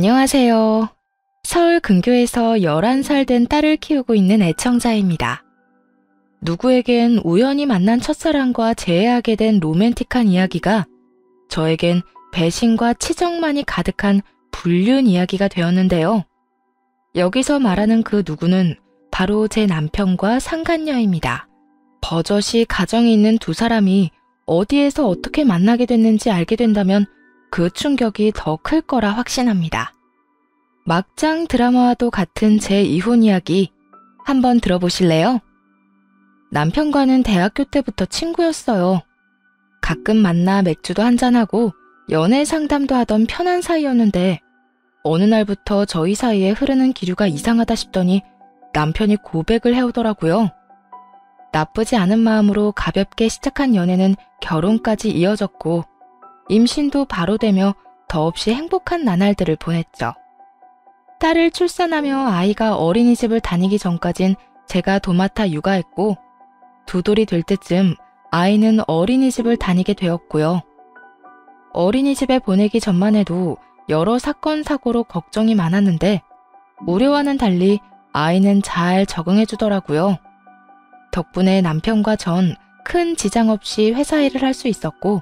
안녕하세요. 서울 근교에서 11살 된 딸을 키우고 있는 애청자입니다. 누구에겐 우연히 만난 첫사랑과 재회하게 된 로맨틱한 이야기가 저에겐 배신과 치정만이 가득한 불륜 이야기가 되었는데요. 여기서 말하는 그 누구는 바로 제 남편과 상간녀입니다. 버젓이 가정이 있는 두 사람이 어디에서 어떻게 만나게 됐는지 알게 된다면 그 충격이 더 클 거라 확신합니다. 막장 드라마와도 같은 제 이혼 이야기 한번 들어보실래요? 남편과는 대학교 때부터 친구였어요. 가끔 만나 맥주도 한잔하고 연애 상담도 하던 편한 사이였는데 어느 날부터 저희 사이에 흐르는 기류가 이상하다 싶더니 남편이 고백을 해오더라고요. 나쁘지 않은 마음으로 가볍게 시작한 연애는 결혼까지 이어졌고 임신도 바로 되며 더없이 행복한 나날들을 보냈죠. 딸을 출산하며 아이가 어린이집을 다니기 전까진 제가 도맡아 육아했고 두 돌이 될 때쯤 아이는 어린이집을 다니게 되었고요. 어린이집에 보내기 전만 해도 여러 사건 사고로 걱정이 많았는데 우려와는 달리 아이는 잘 적응해 주더라고요. 덕분에 남편과 전 큰 지장 없이 회사 일을 할 수 있었고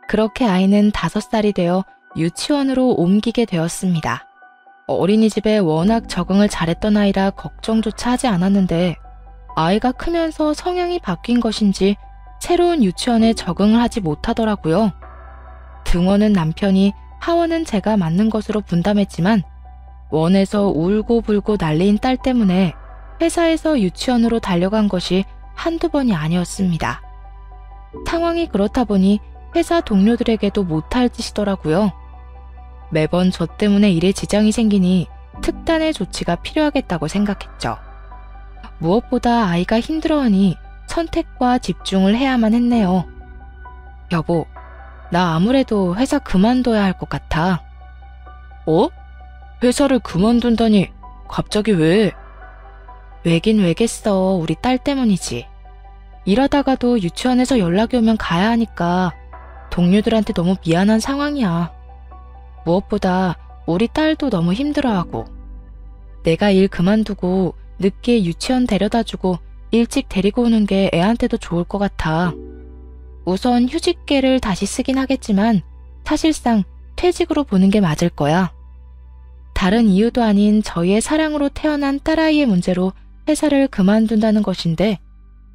그렇게 아이는 5살이 되어 유치원으로 옮기게 되었습니다. 어린이집에 워낙 적응을 잘했던 아이라 걱정조차 하지 않았는데 아이가 크면서 성향이 바뀐 것인지 새로운 유치원에 적응을 하지 못하더라고요. 등원은 남편이 하원은 제가 맡는 것으로 분담했지만 원에서 울고 불고 난리인 딸 때문에 회사에서 유치원으로 달려간 것이 한두 번이 아니었습니다. 상황이 그렇다 보니 회사 동료들에게도 못할 짓이더라고요. 매번 저 때문에 일에 지장이 생기니 특단의 조치가 필요하겠다고 생각했죠. 무엇보다 아이가 힘들어하니 선택과 집중을 해야만 했네요. 여보, 나 아무래도 회사 그만둬야 할 것 같아. 어? 회사를 그만둔다니 갑자기 왜? 왜긴 왜겠어. 우리 딸 때문이지. 일하다가도 유치원에서 연락이 오면 가야 하니까 동료들한테 너무 미안한 상황이야. 무엇보다 우리 딸도 너무 힘들어하고 내가 일 그만두고 늦게 유치원 데려다주고 일찍 데리고 오는 게 애한테도 좋을 것 같아. 우선 휴직계를 다시 쓰긴 하겠지만 사실상 퇴직으로 보는 게 맞을 거야. 다른 이유도 아닌 저희의 사랑으로 태어난 딸아이의 문제로 회사를 그만둔다는 것인데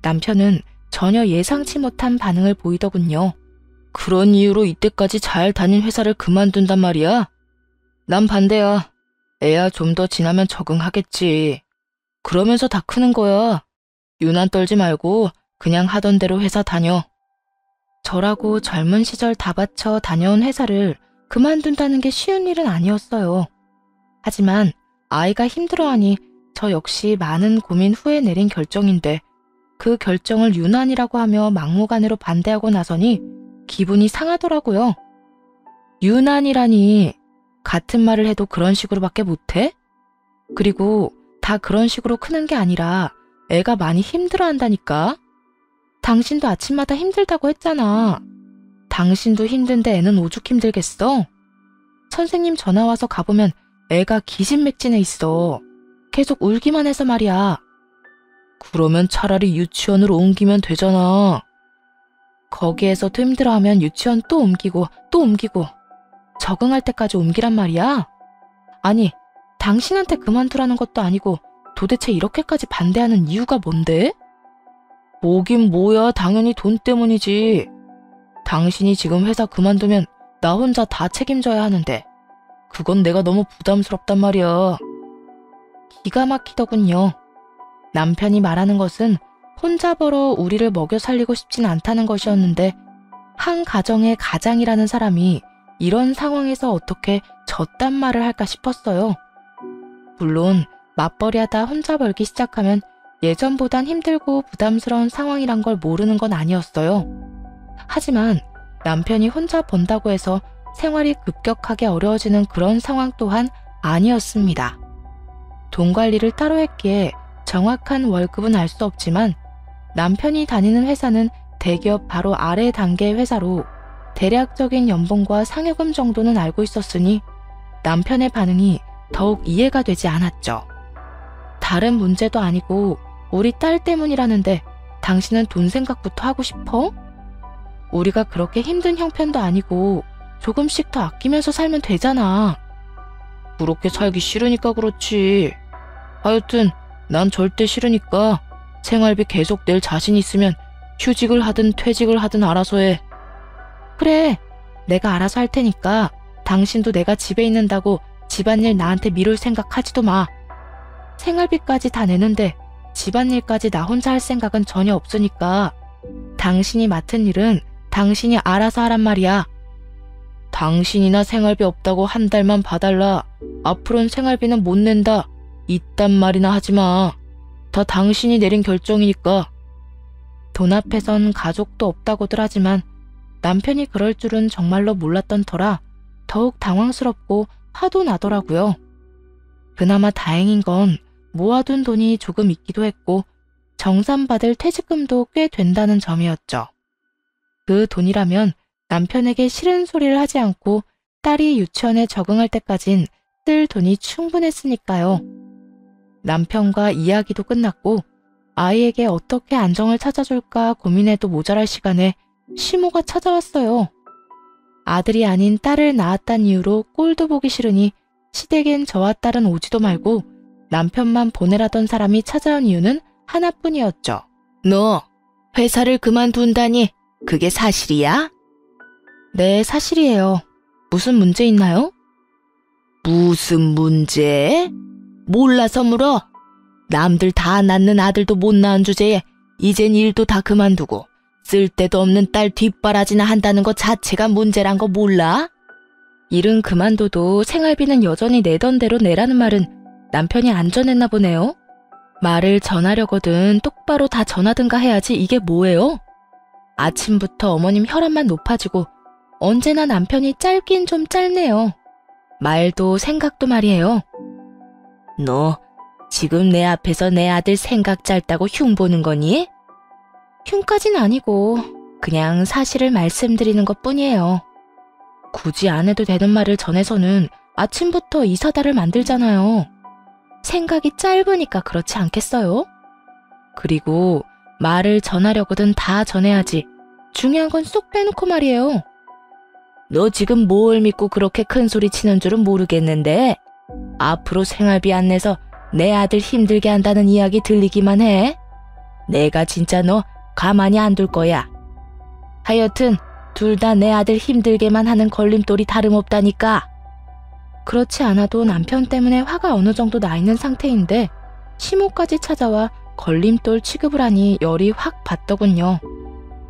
남편은 전혀 예상치 못한 반응을 보이더군요. 그런 이유로 이때까지 잘 다닌 회사를 그만둔단 말이야? 난 반대야. 애야 좀 더 지나면 적응하겠지. 그러면서 다 크는 거야. 유난 떨지 말고 그냥 하던 대로 회사 다녀. 저라고 젊은 시절 다 바쳐 다녀온 회사를 그만둔다는 게 쉬운 일은 아니었어요. 하지만 아이가 힘들어하니 저 역시 많은 고민 후에 내린 결정인데 그 결정을 유난이라고 하며 막무가내로 반대하고 나서니 기분이 상하더라고요. 유난이라니 같은 말을 해도 그런 식으로밖에 못해? 그리고 다 그런 식으로 크는 게 아니라 애가 많이 힘들어한다니까? 당신도 아침마다 힘들다고 했잖아. 당신도 힘든데 애는 오죽 힘들겠어? 선생님 전화 와서 가보면 애가 기진맥진해 있어. 계속 울기만 해서 말이야. 그러면 차라리 유치원으로 옮기면 되잖아. 거기에서도 힘들어하면 유치원 또 옮기고 또 옮기고 적응할 때까지 옮기란 말이야? 아니, 당신한테 그만두라는 것도 아니고 도대체 이렇게까지 반대하는 이유가 뭔데? 뭐긴 뭐야, 당연히 돈 때문이지. 당신이 지금 회사 그만두면 나 혼자 다 책임져야 하는데 그건 내가 너무 부담스럽단 말이야. 기가 막히더군요. 남편이 말하는 것은 혼자 벌어 우리를 먹여 살리고 싶진 않다는 것이었는데 한 가정의 가장이라는 사람이 이런 상황에서 어떻게 저딴 말을 할까 싶었어요. 물론 맞벌이하다 혼자 벌기 시작하면 예전보단 힘들고 부담스러운 상황이란 걸 모르는 건 아니었어요. 하지만 남편이 혼자 번다고 해서 생활이 급격하게 어려워지는 그런 상황 또한 아니었습니다. 돈 관리를 따로 했기에 정확한 월급은 알 수 없지만 남편이 다니는 회사는 대기업 바로 아래 단계의 회사로 대략적인 연봉과 상여금 정도는 알고 있었으니 남편의 반응이 더욱 이해가 되지 않았죠. 다른 문제도 아니고 우리 딸 때문이라는데 당신은 돈 생각부터 하고 싶어? 우리가 그렇게 힘든 형편도 아니고 조금씩 더 아끼면서 살면 되잖아. 그렇게 살기 싫으니까 그렇지. 하여튼 난 절대 싫으니까 생활비 계속 낼 자신 있으면 휴직을 하든 퇴직을 하든 알아서 해. 그래, 내가 알아서 할 테니까 당신도 내가 집에 있는다고 집안일 나한테 미룰 생각하지도 마. 생활비까지 다 내는데 집안일까지 나 혼자 할 생각은 전혀 없으니까 당신이 맡은 일은 당신이 알아서 하란 말이야. 당신이나 생활비 없다고 한 달만 봐달라. 앞으로는 생활비는 못 낸다. 이딴 말이나 하지 마. 다 당신이 내린 결정이니까. 돈 앞에선 가족도 없다고들 하지만 남편이 그럴 줄은 정말로 몰랐던 터라 더욱 당황스럽고 화도 나더라고요. 그나마 다행인 건 모아둔 돈이 조금 있기도 했고 정산받을 퇴직금도 꽤 된다는 점이었죠. 그 돈이라면 남편에게 싫은 소리를 하지 않고 딸이 유치원에 적응할 때까진 쓸 돈이 충분했으니까요. 남편과 이야기도 끝났고 아이에게 어떻게 안정을 찾아줄까 고민해도 모자랄 시간에 시모가 찾아왔어요. 아들이 아닌 딸을 낳았단 이유로 꼴도 보기 싫으니 시댁엔 저와 딸은 오지도 말고 남편만 보내라던 사람이 찾아온 이유는 하나뿐이었죠. 너 회사를 그만둔다니 그게 사실이야? 네, 사실이에요. 무슨 문제 있나요? 무슨 문제? 몰라서 물어? 남들 다 낳는 아들도 못 낳은 주제에 이젠 일도 다 그만두고 쓸데도 없는 딸 뒷바라지나 한다는 것 자체가 문제란 거 몰라? 일은 그만둬도 생활비는 여전히 내던 대로 내라는 말은 남편이 안 전했나 보네요. 말을 전하려거든 똑바로 다 전하든가 해야지 이게 뭐예요? 아침부터 어머님 혈압만 높아지고 언제나 남편이 짧긴 좀 짧네요. 말도 생각도 말이에요. 너 지금 내 앞에서 내 아들 생각 짧다고 흉 보는 거니? 흉까진 아니고 그냥 사실을 말씀드리는 것뿐이에요. 굳이 안 해도 되는 말을 전해서는 아침부터 이사다를 만들잖아요. 생각이 짧으니까 그렇지 않겠어요? 그리고 말을 전하려거든 다 전해야지. 중요한 건 쏙 빼놓고 말이에요. 너 지금 뭘 믿고 그렇게 큰 소리 치는 줄은 모르겠는데 앞으로 생활비 안 내서 내 아들 힘들게 한다는 이야기 들리기만 해. 내가 진짜 너 가만히 안 둘 거야. 하여튼 둘 다 내 아들 힘들게만 하는 걸림돌이 다름없다니까. 그렇지 않아도 남편 때문에 화가 어느 정도 나 있는 상태인데 시모까지 찾아와 걸림돌 취급을 하니 열이 확 받더군요.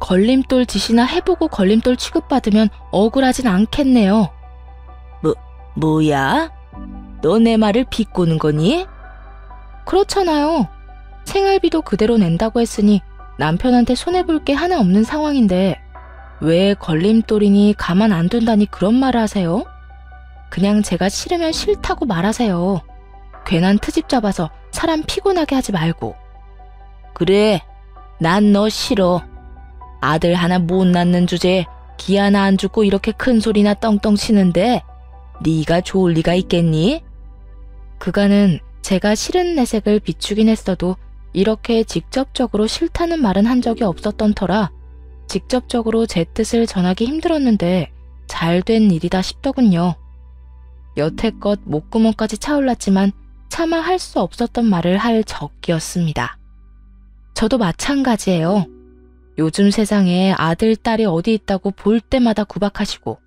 걸림돌 짓이나 해보고 걸림돌 취급받으면 억울하진 않겠네요. 뭐야? 너 내 말을 비꼬는 거니? 그렇잖아요. 생활비도 그대로 낸다고 했으니 남편한테 손해볼 게 하나 없는 상황인데 왜 걸림돌이니 가만 안 둔다니 그런 말을 하세요? 그냥 제가 싫으면 싫다고 말하세요. 괜한 트집 잡아서 사람 피곤하게 하지 말고. 그래, 난 너 싫어. 아들 하나 못 낳는 주제에 기 하나 안 죽고 이렇게 큰 소리나 떵떵 치는데 네가 좋을 리가 있겠니? 그간은 제가 싫은 내색을 비추긴 했어도 이렇게 직접적으로 싫다는 말은 한 적이 없었던 터라 직접적으로 제 뜻을 전하기 힘들었는데 잘된 일이다 싶더군요. 여태껏 목구멍까지 차올랐지만 차마 할 수 없었던 말을 할 적기였습니다. 저도 마찬가지예요. 요즘 세상에 아들, 딸이 어디 있다고 볼 때마다 구박하시고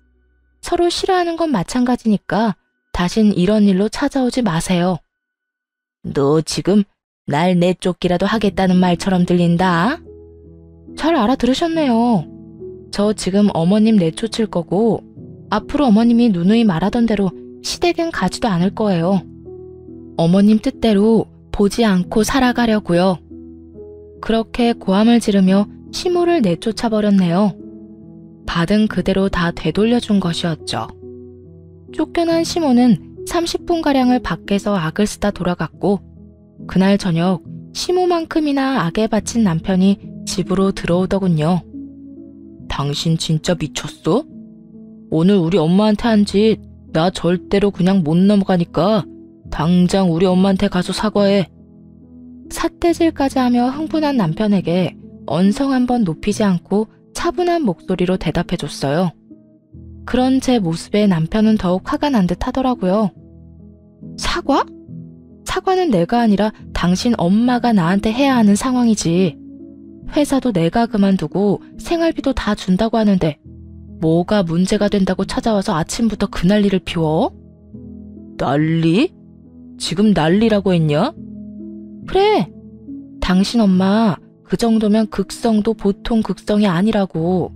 서로 싫어하는 건 마찬가지니까 다신 이런 일로 찾아오지 마세요. 너 지금 날 내쫓기라도 하겠다는 말처럼 들린다. 잘 알아들으셨네요. 저 지금 어머님 내쫓을 거고 앞으로 어머님이 누누이 말하던 대로 시댁은 가지도 않을 거예요. 어머님 뜻대로 보지 않고 살아가려고요. 그렇게 고함을 지르며 시모를 내쫓아버렸네요. 받은 그대로 다 되돌려준 것이었죠. 쫓겨난 시모는 30분가량을 밖에서 악을 쓰다 돌아갔고 그날 저녁 시모만큼이나 악에 바친 남편이 집으로 들어오더군요. 당신 진짜 미쳤어? 오늘 우리 엄마한테 한 짓 나 절대로 그냥 못 넘어가니까 당장 우리 엄마한테 가서 사과해. 삿대질까지 하며 흥분한 남편에게 언성 한번 높이지 않고 차분한 목소리로 대답해줬어요. 그런 제 모습에 남편은 더욱 화가 난 듯 하더라고요. 사과? 사과는 내가 아니라 당신 엄마가 나한테 해야 하는 상황이지. 회사도 내가 그만두고 생활비도 다 준다고 하는데 뭐가 문제가 된다고 찾아와서 아침부터 그 난리를 피워? 난리? 지금 난리라고 했냐? 그래. 당신 엄마 그 정도면 극성도 보통 극성이 아니라고.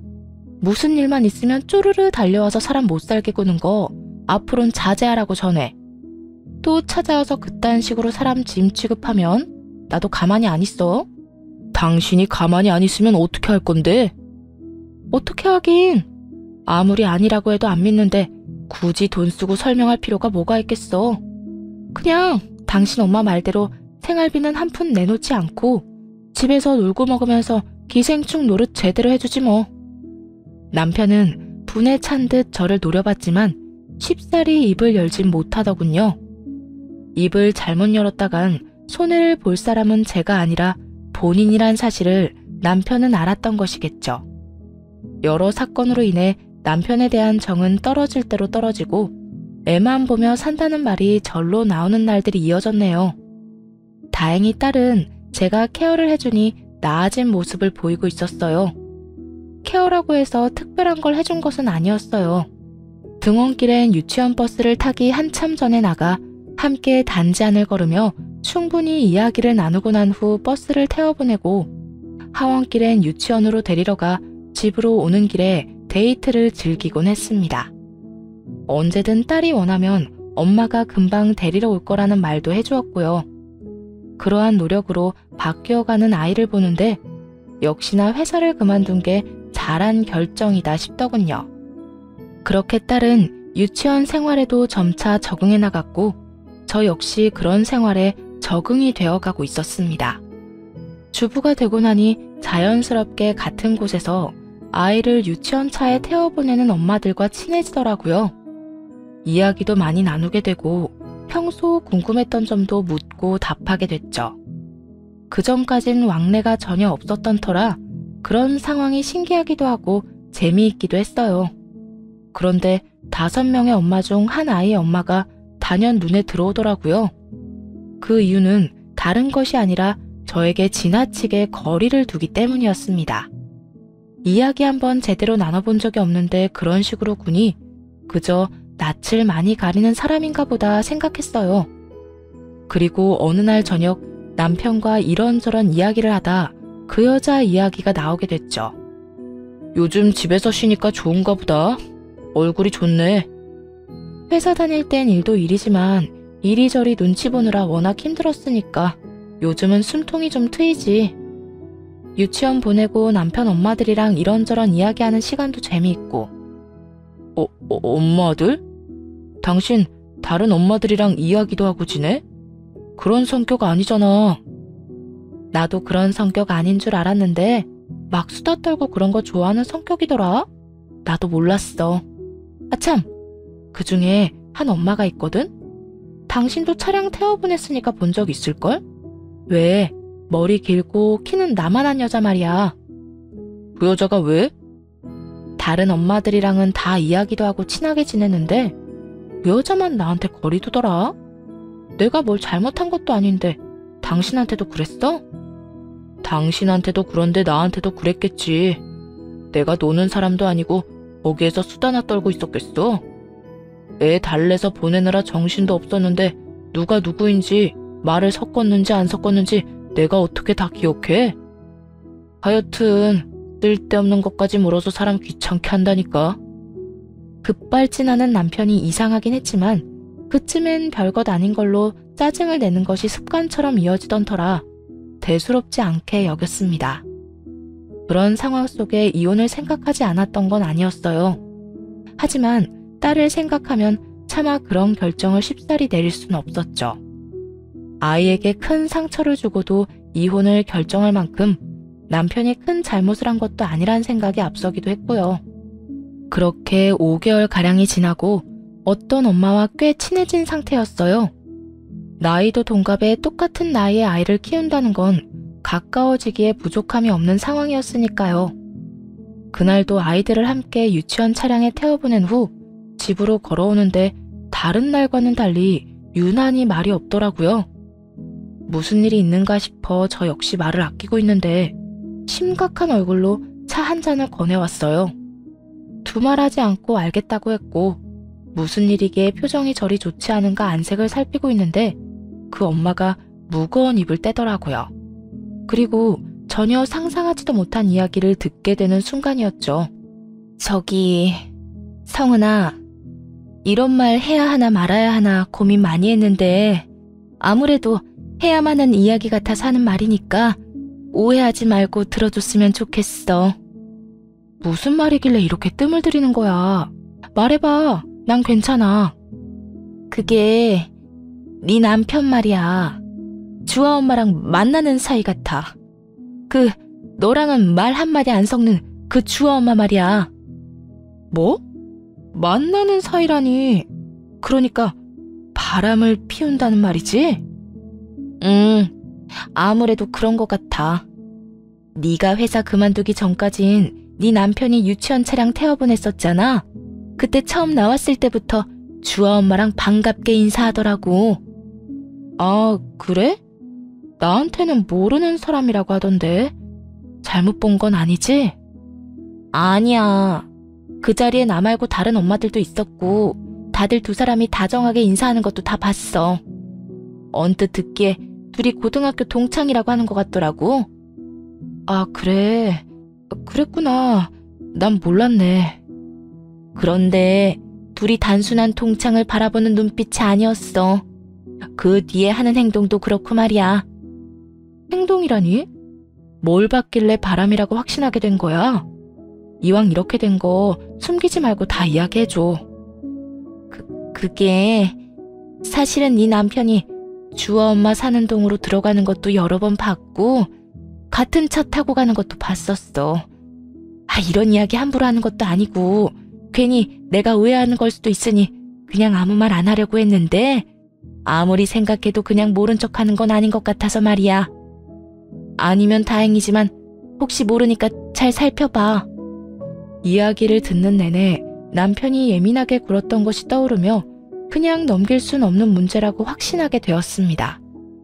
무슨 일만 있으면 쪼르르 달려와서 사람 못 살게 구는 거 앞으로는 자제하라고 전해. 또 찾아와서 그딴 식으로 사람 짐 취급하면 나도 가만히 안 있어. 당신이 가만히 안 있으면 어떻게 할 건데? 어떻게 하긴. 아무리 아니라고 해도 안 믿는데 굳이 돈 쓰고 설명할 필요가 뭐가 있겠어. 그냥 당신 엄마 말대로 생활비는 한 푼 내놓지 않고 집에서 놀고 먹으면서 기생충 노릇 제대로 해주지 뭐. 남편은 분에 찬 듯 저를 노려봤지만 쉽사리 입을 열진 못하더군요. 입을 잘못 열었다간 손해를 볼 사람은 제가 아니라 본인이란 사실을 남편은 알았던 것이겠죠. 여러 사건으로 인해 남편에 대한 정은 떨어질 대로 떨어지고 애만 보며 산다는 말이 절로 나오는 날들이 이어졌네요. 다행히 딸은 제가 케어를 해주니 나아진 모습을 보이고 있었어요. 케어라고 해서 특별한 걸 해준 것은 아니었어요. 등원길엔 유치원 버스를 타기 한참 전에 나가 함께 단지 안을 걸으며 충분히 이야기를 나누고 난 후 버스를 태워보내고 하원길엔 유치원으로 데리러 가 집으로 오는 길에 데이트를 즐기곤 했습니다. 언제든 딸이 원하면 엄마가 금방 데리러 올 거라는 말도 해주었고요. 그러한 노력으로 바뀌어가는 아이를 보는데 역시나 회사를 그만둔 게 잘한 결정이다 싶더군요. 그렇게 딸은 유치원 생활에도 점차 적응해 나갔고 저 역시 그런 생활에 적응이 되어가고 있었습니다. 주부가 되고 나니 자연스럽게 같은 곳에서 아이를 유치원 차에 태워보내는 엄마들과 친해지더라고요. 이야기도 많이 나누게 되고 평소 궁금했던 점도 묻고 답하게 됐죠. 그전까진 왕래가 전혀 없었던 터라 그런 상황이 신기하기도 하고 재미있기도 했어요. 그런데 5명의 엄마 중 한 아이의 엄마가 단연 눈에 들어오더라고요. 그 이유는 다른 것이 아니라 저에게 지나치게 거리를 두기 때문이었습니다. 이야기 한번 제대로 나눠본 적이 없는데 그런 식으로 구니 그저 낯을 많이 가리는 사람인가 보다 생각했어요. 그리고 어느 날 저녁 남편과 이런저런 이야기를 하다 그 여자 이야기가 나오게 됐죠. 요즘 집에서 쉬니까 좋은가 보다. 얼굴이 좋네. 회사 다닐 땐 일도 일이지만 이리저리 눈치 보느라 워낙 힘들었으니까 요즘은 숨통이 좀 트이지. 유치원 보내고 남편 엄마들이랑 이런저런 이야기하는 시간도 재미있고. 엄마들? 당신 다른 엄마들이랑 이야기도 하고 지내? 그런 성격 아니잖아. 나도 그런 성격 아닌 줄 알았는데 막 수다 떨고 그런 거 좋아하는 성격이더라. 나도 몰랐어. 아참, 그중에 한 엄마가 있거든? 당신도 차량 태워보냈으니까 본 적 있을걸? 왜? 머리 길고 키는 나만한 여자 말이야. 그 여자가 왜? 다른 엄마들이랑은 다 이야기도 하고 친하게 지내는데 그 여자만 나한테 거리 두더라. 내가 뭘 잘못한 것도 아닌데 당신한테도 그랬어? 당신한테도 그런데 나한테도 그랬겠지. 내가 노는 사람도 아니고 거기에서 수다나 떨고 있었겠어? 애 달래서 보내느라 정신도 없었는데 누가 누구인지 말을 섞었는지 안 섞었는지 내가 어떻게 다 기억해? 하여튼 쓸데없는 것까지 물어서 사람 귀찮게 한다니까. 급발진하는 남편이 이상하긴 했지만 그쯤엔 별것 아닌 걸로 짜증을 내는 것이 습관처럼 이어지던 터라 대수롭지 않게 여겼습니다. 그런 상황 속에 이혼을 생각하지 않았던 건 아니었어요. 하지만 딸을 생각하면 차마 그런 결정을 쉽사리 내릴 수는 없었죠. 아이에게 큰 상처를 주고도 이혼을 결정할 만큼 남편이 큰 잘못을 한 것도 아니란 생각이 앞서기도 했고요. 그렇게 5개월가량이 지나고 어떤 엄마와 꽤 친해진 상태였어요. 나이도 동갑에 똑같은 나이의 아이를 키운다는 건 가까워지기에 부족함이 없는 상황이었으니까요. 그날도 아이들을 함께 유치원 차량에 태워보낸 후 집으로 걸어오는데 다른 날과는 달리 유난히 말이 없더라고요. 무슨 일이 있는가 싶어 저 역시 말을 아끼고 있는데 심각한 얼굴로 차 한 잔을 건네왔어요. 두말하지 않고 알겠다고 했고 무슨 일이기에 표정이 저리 좋지 않은가 안색을 살피고 있는데 그 엄마가 무거운 입을 떼더라고요. 그리고 전혀 상상하지도 못한 이야기를 듣게 되는 순간이었죠. 저기, 성은아, 이런 말 해야 하나 말아야 하나 고민 많이 했는데 아무래도 해야만 하는 이야기 같아서 하는 말이니까 오해하지 말고 들어줬으면 좋겠어. 무슨 말이길래 이렇게 뜸을 들이는 거야? 말해봐. 난 괜찮아. 그게 네 남편 말이야. 주아 엄마랑 만나는 사이 같아. 너랑은 말 한마디 안 섞는 그 주아 엄마 말이야. 뭐? 만나는 사이라니. 그러니까 바람을 피운다는 말이지? 아무래도 그런 것 같아. 네가 회사 그만두기 전까진 네 남편이 유치원 차량 태워보냈었잖아. 그때 처음 나왔을 때부터 주아 엄마랑 반갑게 인사하더라고. 아, 그래? 나한테는 모르는 사람이라고 하던데. 잘못 본 건 아니지? 아니야. 그 자리에 나 말고 다른 엄마들도 있었고 다들 두 사람이 다정하게 인사하는 것도 다 봤어. 언뜻 듣기에 둘이 고등학교 동창이라고 하는 것 같더라고. 아, 그래. 그랬구나. 난 몰랐네. 그런데 둘이 단순한 동창을 바라보는 눈빛이 아니었어. 그 뒤에 하는 행동도 그렇고 말이야. 행동이라니? 뭘 봤길래 바람이라고 확신하게 된 거야? 이왕 이렇게 된 거 숨기지 말고 다 이야기해줘. 그게 사실은 네 남편이 주아 엄마 사는 동으로 들어가는 것도 여러 번 봤고 같은 차 타고 가는 것도 봤었어. 이런 이야기 함부로 하는 것도 아니고 괜히 내가 오해하는 걸 수도 있으니 그냥 아무 말 안 하려고 했는데 아무리 생각해도 그냥 모른 척하는 건 아닌 것 같아서 말이야. 아니면 다행이지만 혹시 모르니까 잘 살펴봐. 이야기를 듣는 내내 남편이 예민하게 굴었던 것이 떠오르며 그냥 넘길 순 없는 문제라고 확신하게 되었습니다.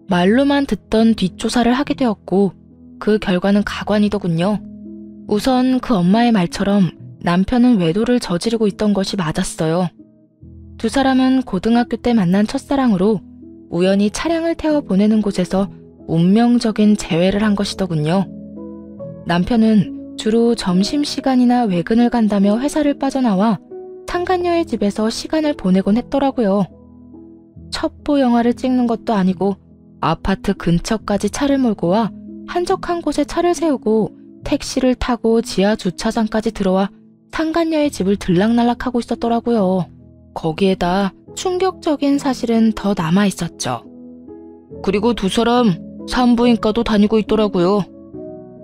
말로만 듣던 뒷조사를 하게 되었고 그 결과는 가관이더군요. 우선 그 엄마의 말처럼 남편은 외도를 저지르고 있던 것이 맞았어요. 두 사람은 고등학교 때 만난 첫사랑으로 우연히 차량을 태워 보내는 곳에서 운명적인 재회를 한 것이더군요. 남편은 주로 점심시간이나 외근을 간다며 회사를 빠져나와 상간녀의 집에서 시간을 보내곤 했더라고요. 첩보 영화를 찍는 것도 아니고 아파트 근처까지 차를 몰고 와 한적한 곳에 차를 세우고 택시를 타고 지하 주차장까지 들어와 상간녀의 집을 들락날락하고 있었더라고요. 거기에다 충격적인 사실은 더 남아 있었죠. 그리고 두 사람 산부인과도 다니고 있더라고요.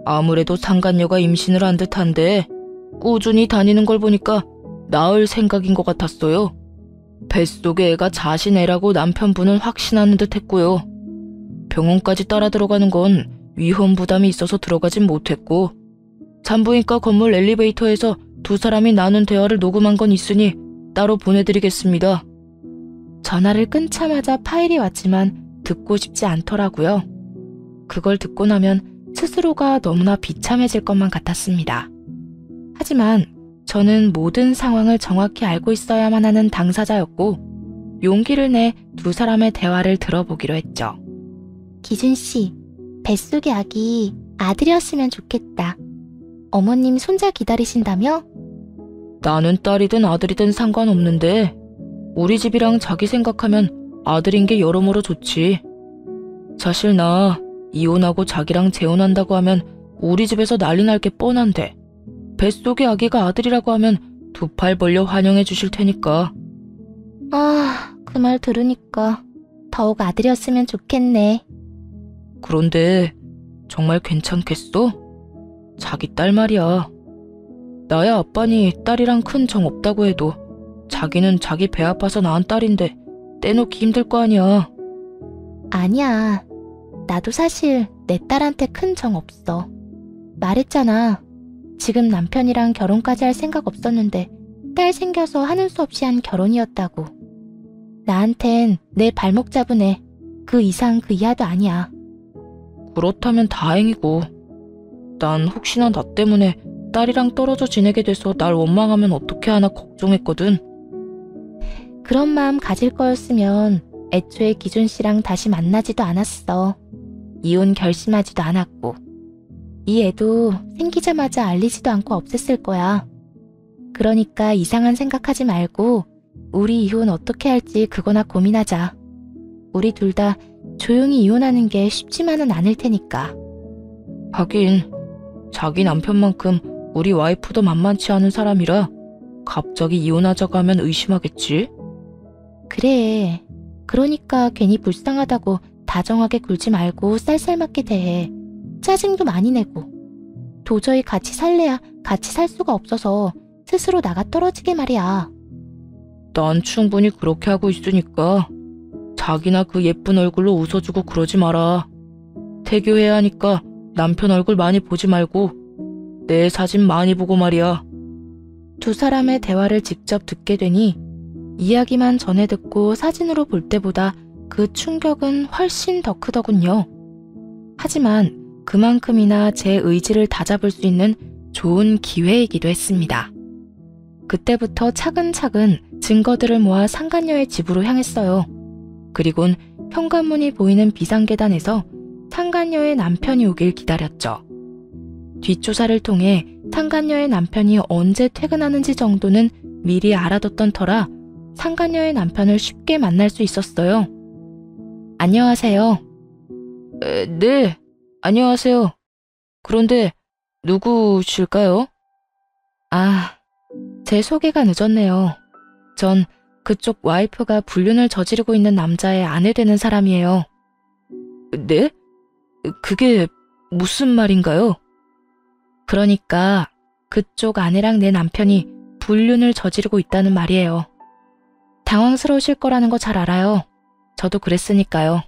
아무래도 상간녀가 임신을 한 듯한데 꾸준히 다니는 걸 보니까 낳을 생각인 것 같았어요. 뱃속에 애가 자신 애라고 남편분은 확신하는 듯 했고요. 병원까지 따라 들어가는 건 위험 부담이 있어서 들어가진 못했고 산부인과 건물 엘리베이터에서 두 사람이 나눈 대화를 녹음한 건 있으니 따로 보내드리겠습니다. 전화를 끊자마자 파일이 왔지만 듣고 싶지 않더라고요. 그걸 듣고 나면 스스로가 너무나 비참해질 것만 같았습니다. 하지만 저는 모든 상황을 정확히 알고 있어야만 하는 당사자였고 용기를 내 두 사람의 대화를 들어보기로 했죠. 기준씨, 뱃속의 아기 아들이었으면 좋겠다. 어머님 손자 기다리신다며? 나는 딸이든 아들이든 상관없는데 우리 집이랑 자기 생각하면 아들인 게 여러모로 좋지. 사실 나 이혼하고 자기랑 재혼한다고 하면 우리 집에서 난리 날 게 뻔한데 뱃속의 아기가 아들이라고 하면 두 팔 벌려 환영해 주실 테니까. 그 말 들으니까 더욱 아들이었으면 좋겠네. 그런데 정말 괜찮겠어? 자기 딸 말이야. 나야 아빠니 딸이랑 큰 정 없다고 해도 자기는 자기 배 아파서 낳은 딸인데 떼놓기 힘들 거 아니야. 아니야. 나도 사실 내 딸한테 큰 정 없어. 말했잖아. 지금 남편이랑 결혼까지 할 생각 없었는데 딸 생겨서 하는 수 없이 한 결혼이었다고. 나한텐 내 발목 잡은 애, 그 이상 그 이하도 아니야. 그렇다면 다행이고. 난 혹시나 나 때문에 딸이랑 떨어져 지내게 돼서 날 원망하면 어떻게 하나 걱정했거든. 그런 마음 가질 거였으면 애초에 기준 씨랑 다시 만나지도 않았어. 이혼 결심하지도 않았고. 이 애도 생기자마자 알리지도 않고 없앴을 거야. 그러니까 이상한 생각하지 말고 우리 이혼 어떻게 할지 그거나 고민하자. 우리 둘 다 조용히 이혼하는 게 쉽지만은 않을 테니까. 하긴 자기 남편만큼 우리 와이프도 만만치 않은 사람이라 갑자기 이혼하자고 하면 의심하겠지. 그래. 그러니까 괜히 불쌍하다고 다정하게 굴지 말고 쌀쌀맞게 대해. 짜증도 많이 내고. 도저히 같이 살래야 같이 살 수가 없어서 스스로 나가 떨어지게 말이야. 난 충분히 그렇게 하고 있으니까 자기나 그 예쁜 얼굴로 웃어주고 그러지 마라. 태교해야 하니까 남편 얼굴 많이 보지 말고 내 사진 많이 보고 말이야. 두 사람의 대화를 직접 듣게 되니 이야기만 전해 듣고 사진으로 볼 때보다 그 충격은 훨씬 더 크더군요. 하지만 그만큼이나 제 의지를 다잡을 수 있는 좋은 기회이기도 했습니다. 그때부터 차근차근 증거들을 모아 상간녀의 집으로 향했어요. 그리곤 현관문이 보이는 비상계단에서 상간녀의 남편이 오길 기다렸죠. 뒷조사를 통해 상간녀의 남편이 언제 퇴근하는지 정도는 미리 알아뒀던 터라 상간녀의 남편을 쉽게 만날 수 있었어요. 안녕하세요. 네, 안녕하세요. 그런데 누구실까요? 아, 제 소개가 늦었네요. 전 그쪽 와이프가 불륜을 저지르고 있는 남자의 아내 되는 사람이에요. 네? 그게 무슨 말인가요? 그러니까 그쪽 아내랑 내 남편이 불륜을 저지르고 있다는 말이에요. 당황스러우실 거라는 거 잘 알아요. 저도 그랬으니까요.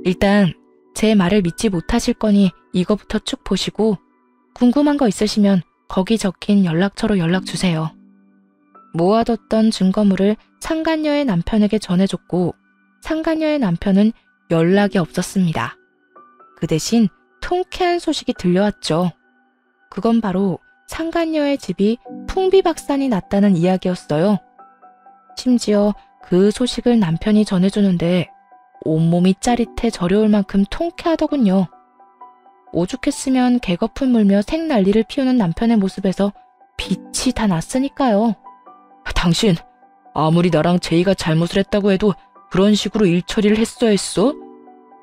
일단 제 말을 믿지 못하실 거니 이거부터 쭉 보시고 궁금한 거 있으시면 거기 적힌 연락처로 연락 주세요. 모아뒀던 증거물을 상간녀의 남편에게 전해줬고 상간녀의 남편은 연락이 없었습니다. 그 대신 통쾌한 소식이 들려왔죠. 그건 바로 상간녀의 집이 풍비박산이 났다는 이야기였어요. 심지어 그 소식을 남편이 전해주는데 온몸이 짜릿해 저려올 만큼 통쾌하더군요. 오죽했으면 개거품 물며 생난리를 피우는 남편의 모습에서 빛이 다 났으니까요. 당신, 아무리 나랑 제이가 잘못을 했다고 해도 그런 식으로 일 처리를 했어야 했어?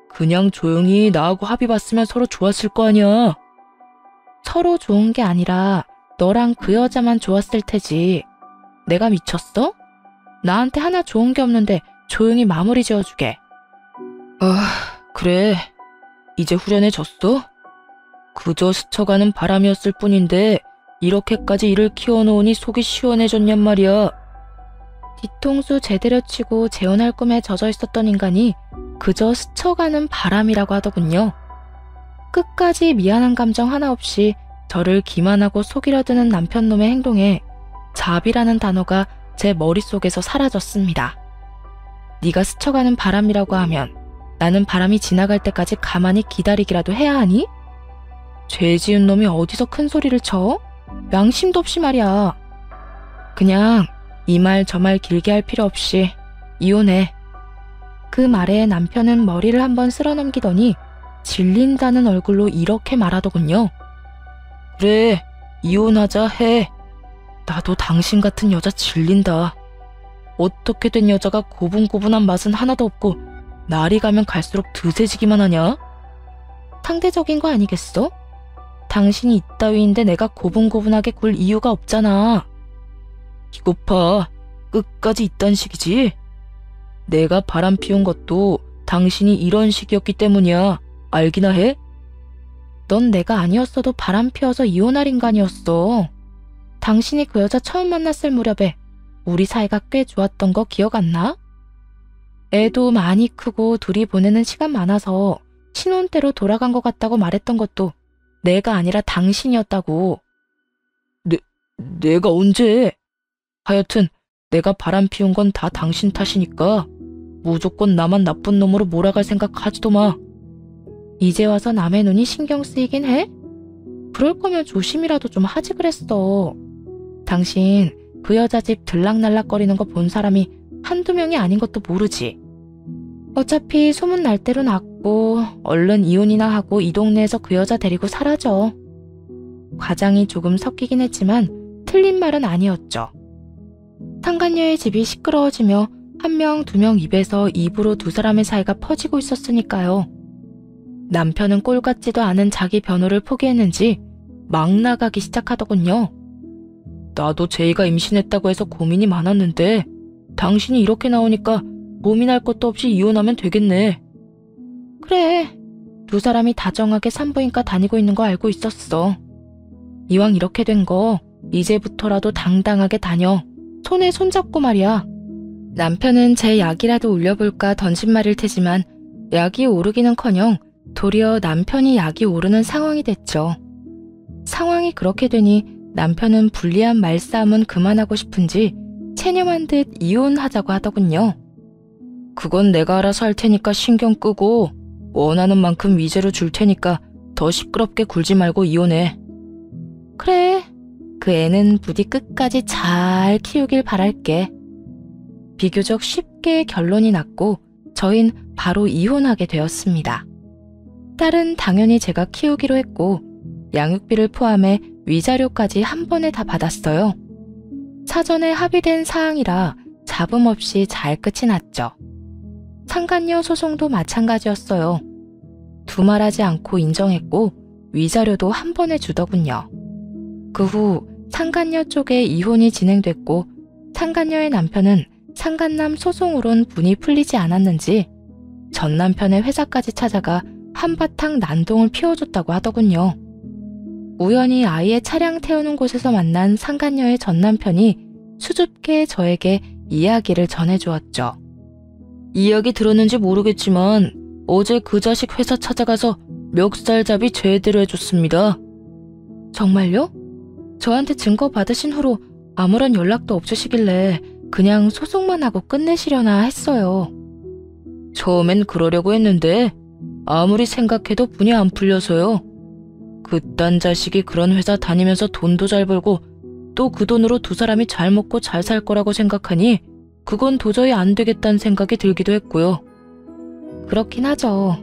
그냥 조용히 나하고 합의 봤으면 서로 좋았을 거 아니야. 서로 좋은 게 아니라 너랑 그 여자만 좋았을 테지. 내가 미쳤어? 나한테 하나 좋은 게 없는데 조용히 마무리 지어주게. 그래. 이제 후련해졌어? 그저 스쳐가는 바람이었을 뿐인데 이렇게까지 일을 키워놓으니 속이 시원해졌냔 말이야. 뒤통수 제대로 치고 재혼할 꿈에 젖어 있었던 인간이 그저 스쳐가는 바람이라고 하더군요. 끝까지 미안한 감정 하나 없이 저를 기만하고 속이려 드는 남편놈의 행동에 자비라는 단어가 제 머릿속에서 사라졌습니다. 네가 스쳐가는 바람이라고 하면 나는 바람이 지나갈 때까지 가만히 기다리기라도 해야 하니? 죄 지은 놈이 어디서 큰 소리를 쳐? 양심도 없이 말이야. 그냥 이 말 저 말 길게 할 필요 없이 이혼해. 그 말에 남편은 머리를 한번 쓸어 넘기더니 질린다는 얼굴로 이렇게 말하더군요. 그래, 이혼하자 해. 나도 당신 같은 여자 질린다. 어떻게 된 여자가 고분고분한 맛은 하나도 없고 날이 가면 갈수록 드세지기만 하냐? 상대적인 거 아니겠어? 당신이 이따위인데 내가 고분고분하게 굴 이유가 없잖아. 이것 봐, 끝까지 이딴 식이지? 내가 바람 피운 것도 당신이 이런 식이었기 때문이야. 알기나 해? 넌 내가 아니었어도 바람 피워서 이혼할 인간이었어. 당신이 그 여자 처음 만났을 무렵에 우리 사이가 꽤 좋았던 거 기억 안 나? 애도 많이 크고 둘이 보내는 시간 많아서 신혼 때로 돌아간 것 같다고 말했던 것도 내가 아니라 당신이었다고. 내가 언제? 하여튼 내가 바람 피운 건 다 당신 탓이니까 무조건 나만 나쁜 놈으로 몰아갈 생각 하지도 마. 이제 와서 남의 눈이 신경 쓰이긴 해? 그럴 거면 조심이라도 좀 하지 그랬어. 당신 그 여자 집 들락날락거리는 거 본 사람이 한두 명이 아닌 것도 모르지. 어차피 소문 날 대로 났고 얼른 이혼이나 하고 이 동네에서 그 여자 데리고 사라져. 과장이 조금 섞이긴 했지만 틀린 말은 아니었죠. 상간녀의 집이 시끄러워지며 한 명, 두 명 입에서 입으로 두 사람의 사이가 퍼지고 있었으니까요. 남편은 꼴 같지도 않은 자기 변호를 포기했는지 막 나가기 시작하더군요. 나도 제이가 임신했다고 해서 고민이 많았는데 당신이 이렇게 나오니까 고민할 것도 없이 이혼하면 되겠네. 그래, 두 사람이 다정하게 산부인과 다니고 있는 거 알고 있었어. 이왕 이렇게 된 거 이제부터라도 당당하게 다녀. 손에 손잡고 말이야. 남편은 제 약이라도 올려볼까 던진 말일 테지만 약이 오르기는커녕 도리어 남편이 약이 오르는 상황이 됐죠. 상황이 그렇게 되니 남편은 불리한 말싸움은 그만하고 싶은지 체념한 듯 이혼하자고 하더군요. 그건 내가 알아서 할 테니까 신경 끄고 원하는 만큼 위자료 줄 테니까 더 시끄럽게 굴지 말고 이혼해. 그래, 그 애는 부디 끝까지 잘 키우길 바랄게. 비교적 쉽게 결론이 났고 저흰 바로 이혼하게 되었습니다. 딸은 당연히 제가 키우기로 했고 양육비를 포함해 위자료까지 한 번에 다 받았어요. 사전에 합의된 사항이라 잡음 없이 잘 끝이 났죠. 상간녀 소송도 마찬가지였어요. 두말하지 않고 인정했고 위자료도 한 번에 주더군요. 그 후 상간녀 쪽에 이혼이 진행됐고 상간녀의 남편은 상간남 소송으론 분이 풀리지 않았는지 전 남편의 회사까지 찾아가 한바탕 난동을 피워줬다고 하더군요. 우연히 아이의 차량 태우는 곳에서 만난 상간녀의 전 남편이 수줍게 저에게 이야기를 전해주었죠. 이야기 들었는지 모르겠지만 어제 그 자식 회사 찾아가서 멱살잡이 제대로 해줬습니다. 정말요? 저한테 증거 받으신 후로 아무런 연락도 없으시길래 그냥 소송만 하고 끝내시려나 했어요. 처음엔 그러려고 했는데 아무리 생각해도 분이 안 풀려서요. 그딴 자식이 그런 회사 다니면서 돈도 잘 벌고 또 그 돈으로 두 사람이 잘 먹고 잘 살 거라고 생각하니 그건 도저히 안 되겠다는 생각이 들기도 했고요. 그렇긴 하죠.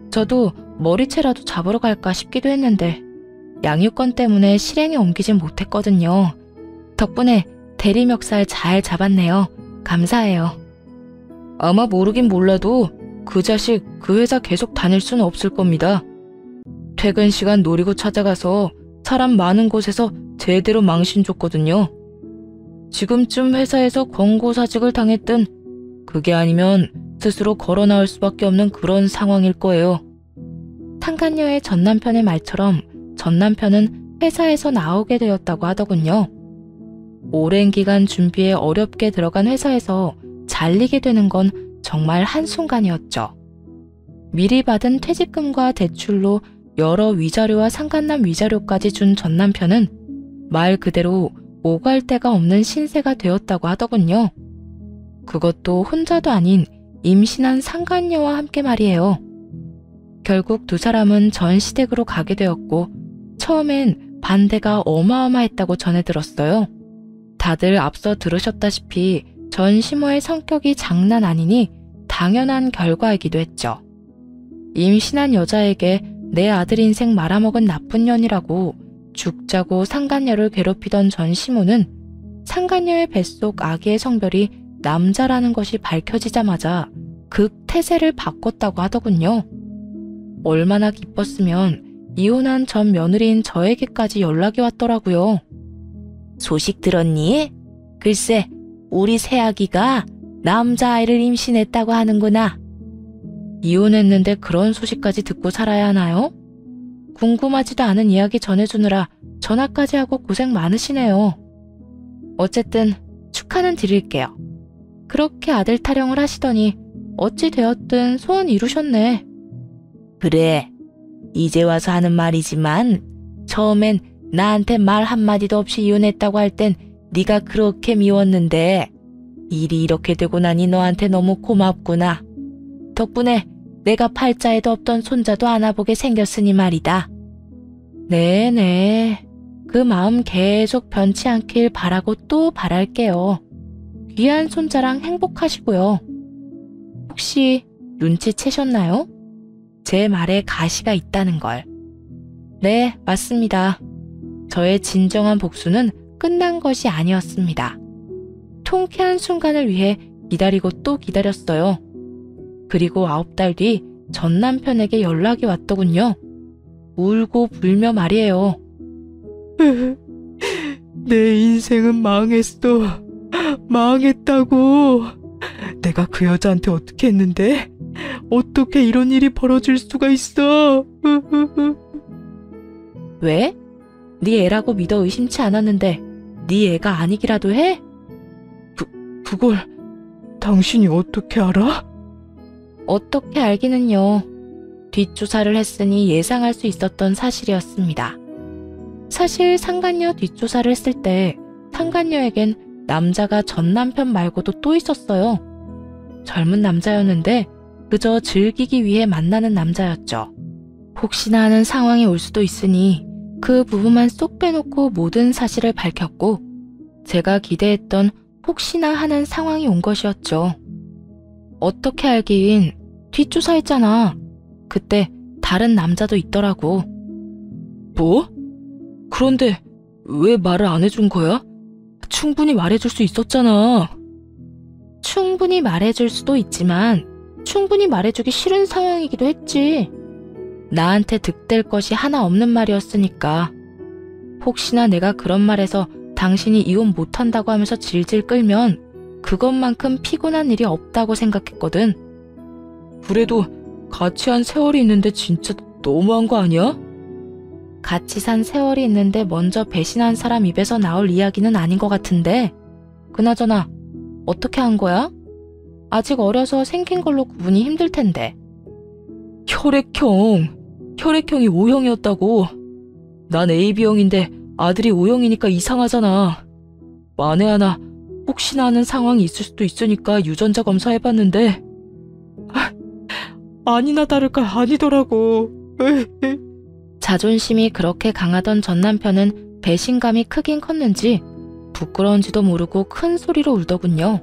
저도 머리채라도 잡으러 갈까 싶기도 했는데 양육권 때문에 실행에 옮기진 못했거든요. 덕분에 대리 멱살 잘 잡았네요. 감사해요. 아마 모르긴 몰라도 그 자식 그 회사 계속 다닐 수는 없을 겁니다. 퇴근 시간 노리고 찾아가서 사람 많은 곳에서 제대로 망신 줬거든요. 지금쯤 회사에서 권고사직을 당했든 그게 아니면 스스로 걸어 나올 수밖에 없는 그런 상황일 거예요. 상간녀의 전 남편의 말처럼 전 남편은 회사에서 나오게 되었다고 하더군요. 오랜 기간 준비에 어렵게 들어간 회사에서 잘리게 되는 건 정말 한순간이었죠. 미리 받은 퇴직금과 대출로 여러 위자료와 상간남 위자료까지 준 전 남편은 말 그대로 오갈 데가 없는 신세가 되었다고 하더군요. 그것도 혼자도 아닌 임신한 상간녀와 함께 말이에요. 결국 두 사람은 전 시댁으로 가게 되었고 처음엔 반대가 어마어마했다고 전해 들었어요. 다들 앞서 들으셨다시피 전 시모의 성격이 장난 아니니 당연한 결과이기도 했죠. 임신한 여자에게 내 아들 인생 말아먹은 나쁜 년이라고 죽자고 상간녀를 괴롭히던 전 시모는 상간녀의 뱃속 아기의 성별이 남자라는 것이 밝혀지자마자 극태세를 바꿨다고 하더군요. 얼마나 기뻤으면 이혼한 전 며느리인 저에게까지 연락이 왔더라고요. 소식 들었니? 글쎄, 우리 새아기가 남자아이를 임신했다고 하는구나. 이혼했는데 그런 소식까지 듣고 살아야 하나요? 궁금하지도 않은 이야기 전해주느라 전화까지 하고 고생 많으시네요. 어쨌든 축하는 드릴게요. 그렇게 아들 타령을 하시더니 어찌 되었든 소원 이루셨네. 그래, 이제 와서 하는 말이지만 처음엔 나한테 말 한마디도 없이 이혼했다고 할 땐 네가 그렇게 미웠는데 일이 이렇게 되고 나니 너한테 너무 고맙구나. 덕분에 내가 팔자에도 없던 손자도 안아보게 생겼으니 말이다. 네네. 그 마음 계속 변치 않길 바라고 또 바랄게요. 귀한 손자랑 행복하시고요. 혹시 눈치채셨나요? 제 말에 가시가 있다는 걸. 네, 맞습니다. 저의 진정한 복수는 끝난 것이 아니었습니다. 통쾌한 순간을 위해 기다리고 또 기다렸어요. 그리고 9달 뒤 전 남편에게 연락이 왔더군요. 울고 불며 말이에요. 내 인생은 망했어. 망했다고. 내가 그 여자한테 어떻게 했는데? 어떻게 이런 일이 벌어질 수가 있어? 왜? 네 애라고 믿어 의심치 않았는데 네 애가 아니기라도 해? 그걸 당신이 어떻게 알아? 어떻게 알기는요. 뒷조사를 했으니 예상할 수 있었던 사실이었습니다. 사실 상간녀 뒷조사를 했을 때 상간녀에겐 남자가 전 남편 말고도 또 있었어요. 젊은 남자였는데 그저 즐기기 위해 만나는 남자였죠. 혹시나 하는 상황이 올 수도 있으니 그 부분만 쏙 빼놓고 모든 사실을 밝혔고 제가 기대했던 혹시나 하는 상황이 온 것이었죠. 어떻게 알긴 뒷조사했잖아. 그때 다른 남자도 있더라고. 뭐? 그런데 왜 말을 안 해준 거야? 충분히 말해줄 수 있었잖아. 충분히 말해줄 수도 있지만 충분히 말해주기 싫은 상황이기도 했지. 나한테 득될 것이 하나 없는 말이었으니까. 혹시나 내가 그런 말해서 당신이 이혼 못한다고 하면서 질질 끌면 그것만큼 피곤한 일이 없다고 생각했거든. 그래도 같이 한 세월이 있는데 진짜 너무한 거 아니야? 같이 산 세월이 있는데 먼저 배신한 사람 입에서 나올 이야기는 아닌 것 같은데. 그나저나 어떻게 한 거야? 아직 어려서 생긴 걸로 구분이 힘들 텐데. 혈액형이 O형이었다고. 난 AB형인데 아들이 O형이니까 이상하잖아. 만에 하나 혹시나 하는 상황이 있을 수도 있으니까 유전자 검사해봤는데 아니나 다를까 아니더라고. 자존심이 그렇게 강하던 전 남편은 배신감이 크긴 컸는지 부끄러운지도 모르고 큰 소리로 울더군요.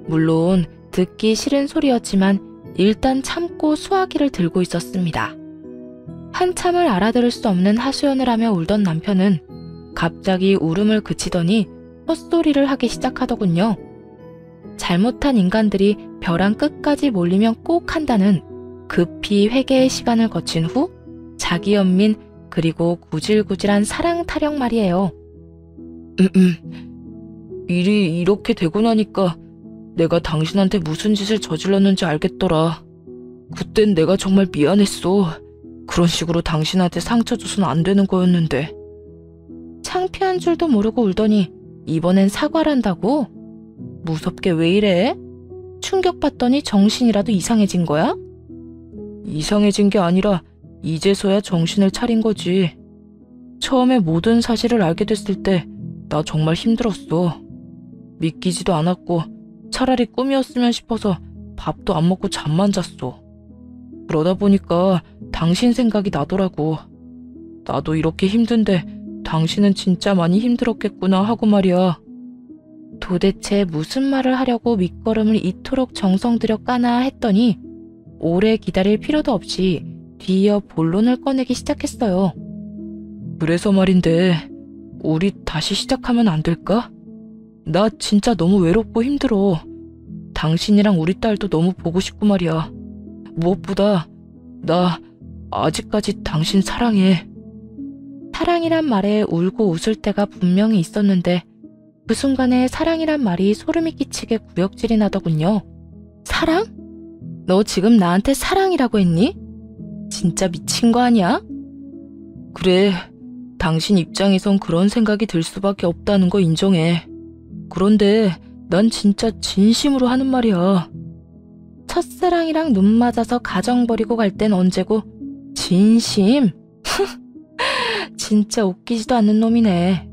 물론 듣기 싫은 소리였지만 일단 참고 수화기를 들고 있었습니다. 한참을 알아들을 수 없는 하소연을 하며 울던 남편은 갑자기 울음을 그치더니 헛소리를 하기 시작하더군요. 잘못한 인간들이 벼랑 끝까지 몰리면 꼭 한다는 급히 회개의 시간을 거친 후 자기 연민 그리고 구질구질한 사랑 타령 말이에요. 일이 이렇게 되고 나니까 내가 당신한테 무슨 짓을 저질렀는지 알겠더라. 그땐 내가 정말 미안했어. 그런 식으로 당신한테 상처 줘서는 안 되는 거였는데. 창피한 줄도 모르고 울더니 이번엔 사과를 한다고? 무섭게 왜 이래? 충격받더니 정신이라도 이상해진 거야? 이상해진 게 아니라 이제서야 정신을 차린 거지. 처음에 모든 사실을 알게 됐을 때 나 정말 힘들었어. 믿기지도 않았고 차라리 꿈이었으면 싶어서 밥도 안 먹고 잠만 잤어. 그러다 보니까 당신 생각이 나더라고. 나도 이렇게 힘든데 당신은 진짜 많이 힘들었겠구나 하고 말이야. 도대체 무슨 말을 하려고 밑거름을 이토록 정성 들여 까나 했더니 오래 기다릴 필요도 없이 뒤이어 본론을 꺼내기 시작했어요. 그래서 말인데 우리 다시 시작하면 안 될까? 나 진짜 너무 외롭고 힘들어. 당신이랑 우리 딸도 너무 보고 싶고 말이야. 무엇보다 나 아직까지 당신 사랑해. 사랑이란 말에 울고 웃을 때가 분명히 있었는데 그 순간에 사랑이란 말이 소름이 끼치게 구역질이 나더군요. 사랑? 너 지금 나한테 사랑이라고 했니? 진짜 미친 거 아니야? 그래, 당신 입장에선 그런 생각이 들 수밖에 없다는 거 인정해. 그런데 난 진짜 진심으로 하는 말이야. 첫사랑이랑 눈 맞아서 가정 버리고 갈 땐 언제고 진심? 진짜 웃기지도 않는 놈이네.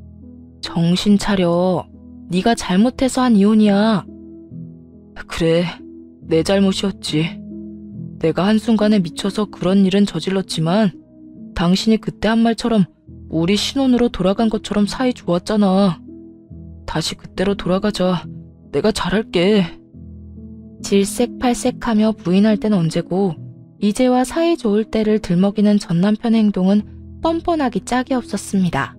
정신 차려. 네가 잘못해서 한 이혼이야. 그래, 내 잘못이었지. 내가 한순간에 미쳐서 그런 일은 저질렀지만 당신이 그때 한 말처럼 우리 신혼으로 돌아간 것처럼 사이 좋았잖아. 다시 그때로 돌아가자. 내가 잘할게. 질색팔색하며 부인할 땐 언제고 이제와 사이 좋을 때를 들먹이는 전남편의 행동은 뻔뻔하기 짝이 없었습니다.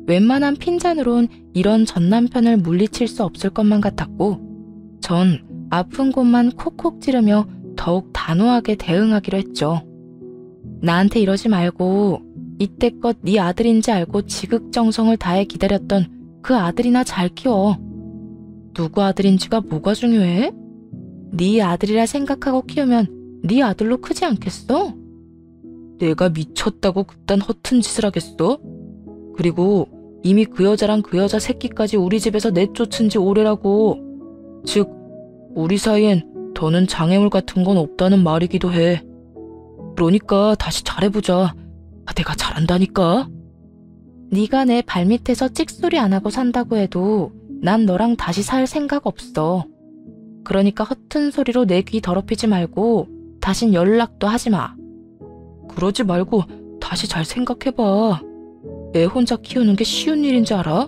웬만한 핀잔으론 이런 전남편을 물리칠 수 없을 것만 같았고 전 아픈 곳만 콕콕 찌르며 더욱 단호하게 대응하기로 했죠. 나한테 이러지 말고 이때껏 네 아들인지 알고 지극정성을 다해 기다렸던 그 아들이나 잘 키워. 누구 아들인지가 뭐가 중요해? 네 아들이라 생각하고 키우면 네 아들로 크지 않겠어? 내가 미쳤다고 그딴 허튼 짓을 하겠어? 그리고 이미 그 여자랑 그 여자 새끼까지 우리 집에서 내쫓은 지 오래라고. 즉, 우리 사이엔 더는 장애물 같은 건 없다는 말이기도 해. 그러니까 다시 잘해보자. 내가 잘한다니까. 네가 내 발밑에서 찍소리 안 하고 산다고 해도 난 너랑 다시 살 생각 없어. 그러니까 허튼 소리로 내 귀 더럽히지 말고 다신 연락도 하지 마. 그러지 말고 다시 잘 생각해봐. 애 혼자 키우는 게 쉬운 일인지 알아?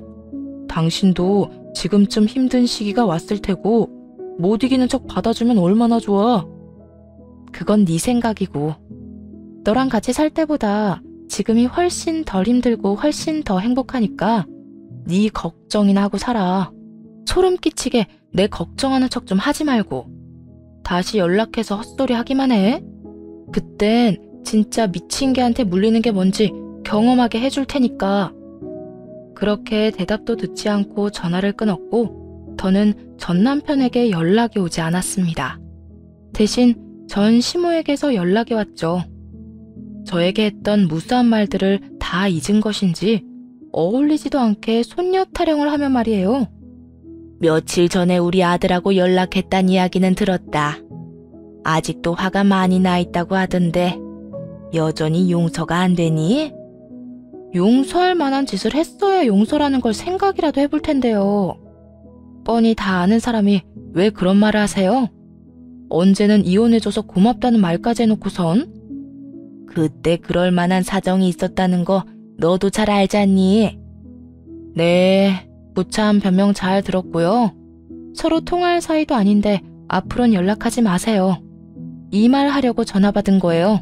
당신도 지금쯤 힘든 시기가 왔을 테고 못 이기는 척 받아주면 얼마나 좋아. 그건 네 생각이고 너랑 같이 살 때보다 지금이 훨씬 덜 힘들고 훨씬 더 행복하니까 네 걱정이나 하고 살아. 소름 끼치게 내 걱정하는 척 좀 하지 말고 다시 연락해서 헛소리 하기만 해. 그땐 진짜 미친 개한테 물리는 게 뭔지 경험하게 해줄 테니까. 그렇게 대답도 듣지 않고 전화를 끊었고 더는 전 남편에게 연락이 오지 않았습니다. 대신 전 시모에게서 연락이 왔죠. 저에게 했던 무수한 말들을 다 잊은 것인지 어울리지도 않게 손녀 타령을 하며 말이에요. 며칠 전에 우리 아들하고 연락했단 이야기는 들었다. 아직도 화가 많이 나 있다고 하던데 여전히 용서가 안 되니? 용서할 만한 짓을 했어야 용서라는 걸 생각이라도 해볼 텐데요. 뻔히 다 아는 사람이 왜 그런 말을 하세요? 언제는 이혼해줘서 고맙다는 말까지 해놓고선? 그때 그럴 만한 사정이 있었다는 거 너도 잘 알잖니? 네, 구차한 변명 잘 들었고요. 서로 통화할 사이도 아닌데 앞으로는 연락하지 마세요. 이 말 하려고 전화 받은 거예요.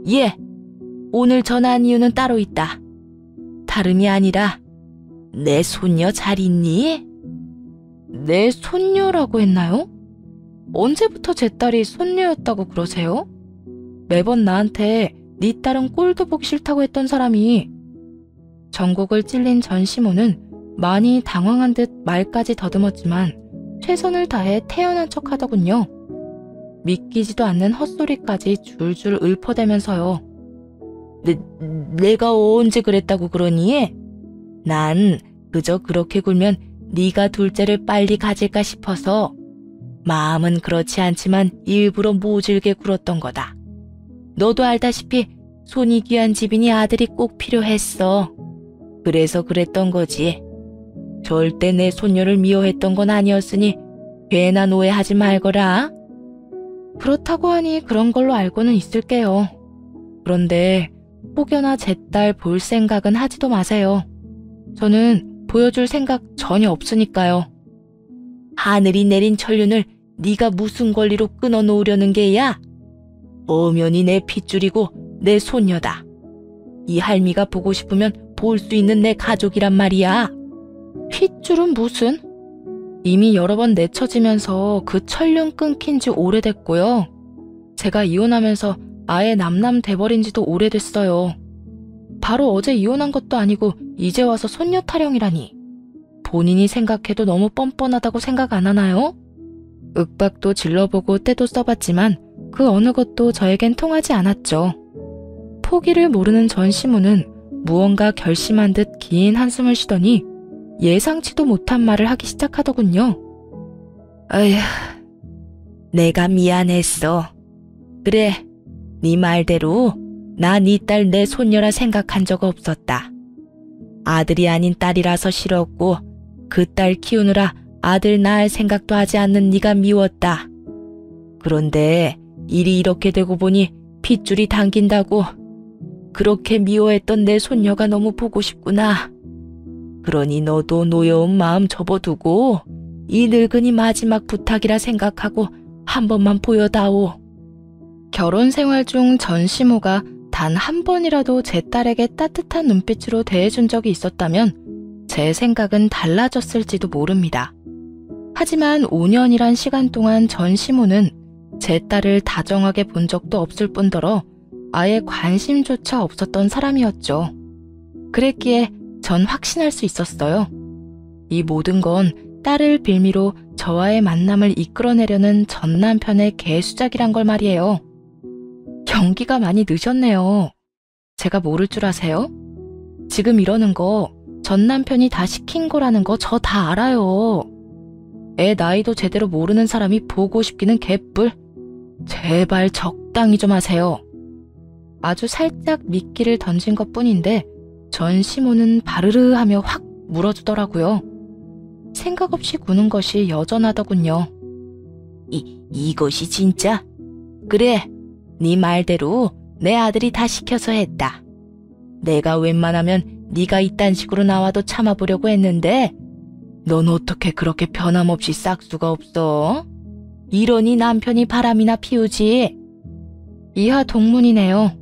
예, 오늘 전화한 이유는 따로 있다. 다름이 아니라 내 손녀 잘 있니? 내 손녀라고 했나요? 언제부터 제 딸이 손녀였다고 그러세요? 매번 나한테 네 딸은 꼴도 보기 싫다고 했던 사람이. 전곡을 찔린 전 시모는 많이 당황한 듯 말까지 더듬었지만 최선을 다해 태연한 척 하더군요. 믿기지도 않는 헛소리까지 줄줄 읊어대면서요. 내가 언제 그랬다고 그러니? 난 그저 그렇게 굴면 네가 둘째를 빨리 가질까 싶어서 마음은 그렇지 않지만 일부러 모질게 굴었던 거다. 너도 알다시피 손이 귀한 집이니 아들이 꼭 필요했어. 그래서 그랬던 거지. 절대 내 손녀를 미워했던 건 아니었으니 괜한 오해하지 말거라. 그렇다고 하니 그런 걸로 알고는 있을게요. 그런데 혹여나 제 딸 볼 생각은 하지도 마세요. 저는 보여줄 생각 전혀 없으니까요. 하늘이 내린 천륜을 네가 무슨 권리로 끊어놓으려는 게야? 엄연히 내 핏줄이고 내 손녀다. 이 할미가 보고 싶으면 볼 수 있는 내 가족이란 말이야. 핏줄은 무슨? 이미 여러 번 내쳐지면서 그 천륜 끊긴 지 오래됐고요. 제가 이혼하면서 아예 남남 돼버린 지도 오래됐어요. 바로 어제 이혼한 것도 아니고 이제 와서 손녀 타령이라니. 본인이 생각해도 너무 뻔뻔하다고 생각 안 하나요? 윽박도 질러보고 때도 써봤지만 그 어느 것도 저에겐 통하지 않았죠. 포기를 모르는 전 시모는 무언가 결심한 듯 긴 한숨을 쉬더니 예상치도 못한 말을 하기 시작하더군요. 어휴, 내가 미안했어. 그래, 네 말대로 나 네 딸 내 손녀라 생각한 적 없었다. 아들이 아닌 딸이라서 싫었고 그 딸 키우느라 아들 낳을 생각도 하지 않는 네가 미웠다. 그런데 일이 이렇게 되고 보니 핏줄이 당긴다고. 그렇게 미워했던 내 손녀가 너무 보고 싶구나. 그러니 너도 노여운 마음 접어두고 이 늙은이 마지막 부탁이라 생각하고 한 번만 보여다오. 결혼 생활 중 전시모가 단 한 번이라도 제 딸에게 따뜻한 눈빛으로 대해준 적이 있었다면 제 생각은 달라졌을지도 모릅니다. 하지만 5년이란 시간 동안 전시모는 제 딸을 다정하게 본 적도 없을 뿐더러 아예 관심조차 없었던 사람이었죠. 그랬기에 전 확신할 수 있었어요. 이 모든 건 딸을 빌미로 저와의 만남을 이끌어내려는 전 남편의 개수작이란 걸 말이에요. 경기가 많이 늦었네요. 제가 모를 줄 아세요? 지금 이러는 거 전 남편이 다 시킨 거라는 거 저 다 알아요. 애 나이도 제대로 모르는 사람이 보고 싶기는 개뿔. 제발 적당히 좀 하세요. 아주 살짝 미끼를 던진 것뿐인데 전시모는 바르르 하며 확 물어주더라고요. 생각 없이 구는 것이 여전하더군요. 이것이 진짜? 그래, 네 말대로 내 아들이 다 시켜서 했다. 내가 웬만하면 네가 이딴 식으로 나와도 참아보려고 했는데 넌 어떻게 그렇게 변함없이 싹수가 없어? 이러니 남편이 바람이나 피우지. 이하 동문이네요.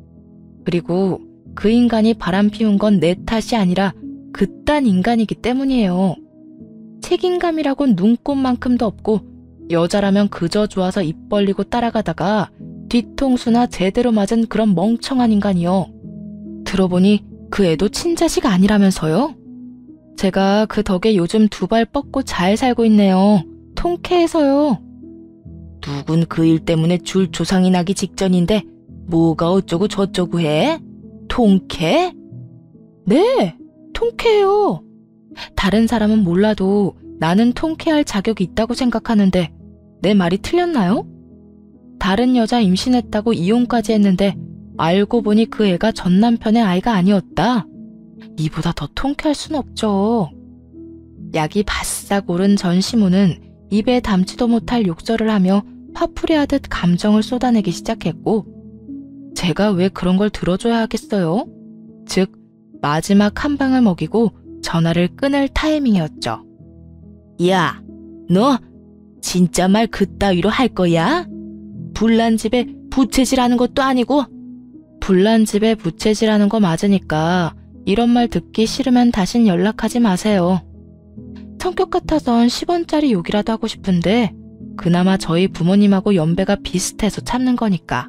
그리고 그 인간이 바람 피운 건 내 탓이 아니라 그딴 인간이기 때문이에요. 책임감이라곤 눈꼽만큼도 없고 여자라면 그저 좋아서 입 벌리고 따라가다가 뒤통수나 제대로 맞은 그런 멍청한 인간이요. 들어보니 그 애도 친자식 아니라면서요? 제가 그 덕에 요즘 두 발 뻗고 잘 살고 있네요. 통쾌해서요. 누군 그 일 때문에 줄 조상이 나기 직전인데 뭐가 어쩌고 저쩌고 해? 통쾌? 네, 통쾌해요. 다른 사람은 몰라도 나는 통쾌할 자격이 있다고 생각하는데 내 말이 틀렸나요? 다른 여자 임신했다고 이혼까지 했는데 알고 보니 그 애가 전 남편의 아이가 아니었다. 이보다 더 통쾌할 순 없죠. 약이 바싹 오른 전시모는 입에 담지도 못할 욕설을 하며 화풀이하듯 감정을 쏟아내기 시작했고 제가 왜 그런 걸 들어줘야 하겠어요? 즉 마지막 한 방을 먹이고 전화를 끊을 타이밍이었죠. 야, 너 진짜 말 그따위로 할 거야? 불난 집에 부채질하는 것도 아니고. 불난 집에 부채질하는 거 맞으니까 이런 말 듣기 싫으면 다신 연락하지 마세요. 성격 같아선 10원짜리 욕이라도 하고 싶은데 그나마 저희 부모님하고 연배가 비슷해서 참는 거니까.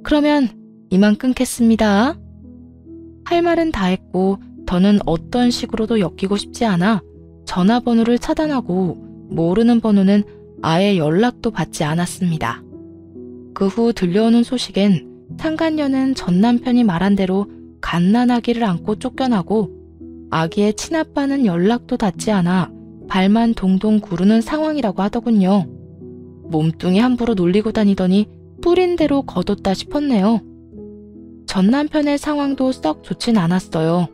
그러면 이만 끊겠습니다. 할 말은 다 했고 더는 어떤 식으로도 엮이고 싶지 않아 전화번호를 차단하고 모르는 번호는 아예 연락도 받지 않았습니다. 그 후 들려오는 소식엔 상간녀는 전 남편이 말한 대로 갓난아기를 안고 쫓겨나고 아기의 친아빠는 연락도 닿지 않아 발만 동동 구르는 상황이라고 하더군요. 몸뚱이 함부로 놀리고 다니더니 뿌린 대로 거뒀다 싶었네요. 전 남편의 상황도 썩 좋진 않았어요.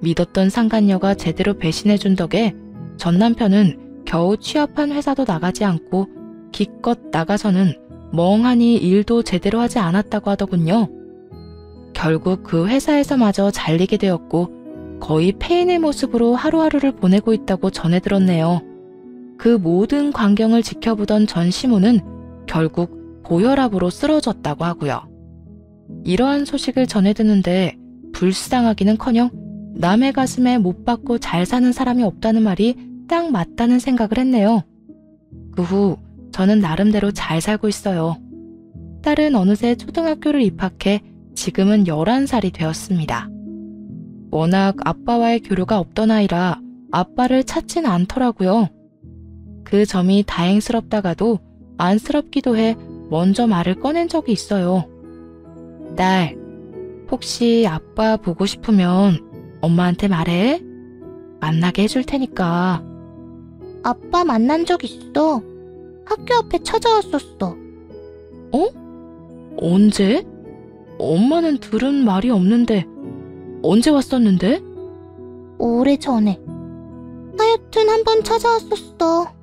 믿었던 상간녀가 제대로 배신해준 덕에 전 남편은 겨우 취업한 회사도 나가지 않고 기껏 나가서는 멍하니 일도 제대로 하지 않았다고 하더군요. 결국 그 회사에서마저 잘리게 되었고 거의 폐인의 모습으로 하루하루를 보내고 있다고 전해 들었네요. 그 모든 광경을 지켜보던 전시모는 결국 고혈압으로 쓰러졌다고 하고요. 이러한 소식을 전해 듣는데 불쌍하기는커녕 남의 가슴에 못 박고 잘 사는 사람이 없다는 말이 딱 맞다는 생각을 했네요. 그 후 저는 나름대로 잘 살고 있어요. 딸은 어느새 초등학교를 입학해 지금은 11살이 되었습니다. 워낙 아빠와의 교류가 없던 아이라 아빠를 찾진 않더라고요. 그 점이 다행스럽다가도 안쓰럽기도 해 먼저 말을 꺼낸 적이 있어요. 딸, 혹시 아빠 보고 싶으면 엄마한테 말해? 만나게 해줄 테니까. 아빠 만난 적 있어. 학교 앞에 찾아왔었어. 언제? 엄마는 들은 말이 없는데 언제 왔었는데? 오래전에. 하여튼 한 번 찾아왔었어.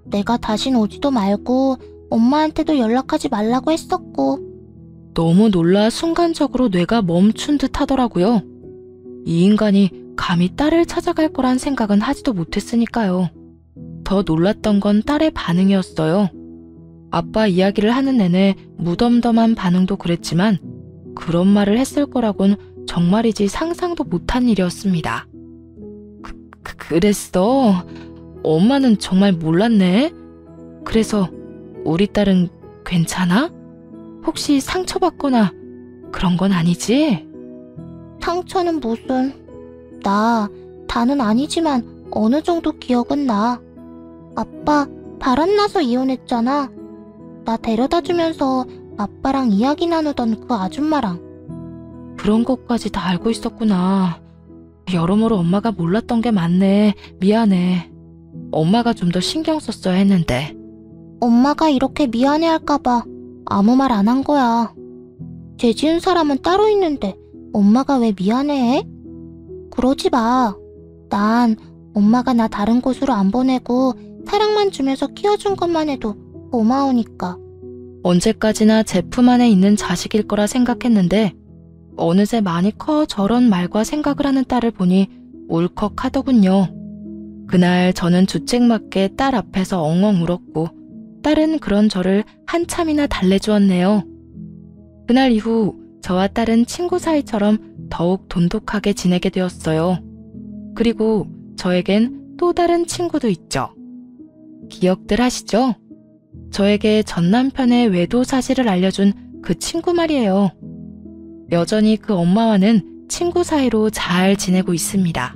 내가 다신 오지도 말고 엄마한테도 연락하지 말라고 했었고. 너무 놀라 순간적으로 뇌가 멈춘 듯 하더라고요. 이 인간이 감히 딸을 찾아갈 거란 생각은 하지도 못했으니까요. 더 놀랐던 건 딸의 반응이었어요. 아빠 이야기를 하는 내내 무덤덤한 반응도 그랬지만 그런 말을 했을 거라곤 정말이지 상상도 못한 일이었습니다. 그랬어? 엄마는 정말 몰랐네? 그래서 우리 딸은 괜찮아? 혹시 상처받거나 그런 건 아니지? 상처는 무슨. 다는 아니지만 어느 정도 기억은 나. 아빠 바람나서 이혼했잖아. 나 데려다 주면서 아빠랑 이야기 나누던 그 아줌마랑. 그런 것까지 다 알고 있었구나. 여러모로 엄마가 몰랐던 게 많네. 미안해. 엄마가 좀 더 신경 썼어야 했는데. 엄마가 이렇게 미안해할까봐 아무 말 안 한 거야. 죄 지은 사람은 따로 있는데 엄마가 왜 미안해해? 그러지 마. 난 엄마가 나 다른 곳으로 안 보내고 사랑만 주면서 키워준 것만 해도 고마우니까. 언제까지나 제 품 안에 있는 자식일 거라 생각했는데 어느새 많이 커 저런 말과 생각을 하는 딸을 보니 울컥하더군요. 그날 저는 주책맞게 딸 앞에서 엉엉 울었고 딸은 그런 저를 한참이나 달래주었네요. 그날 이후 저와 딸은 친구 사이처럼 더욱 돈독하게 지내게 되었어요. 그리고 저에겐 또 다른 친구도 있죠. 기억들 하시죠? 저에게 전 남편의 외도 사실을 알려준 그 친구 말이에요. 여전히 그 엄마와는 친구 사이로 잘 지내고 있습니다.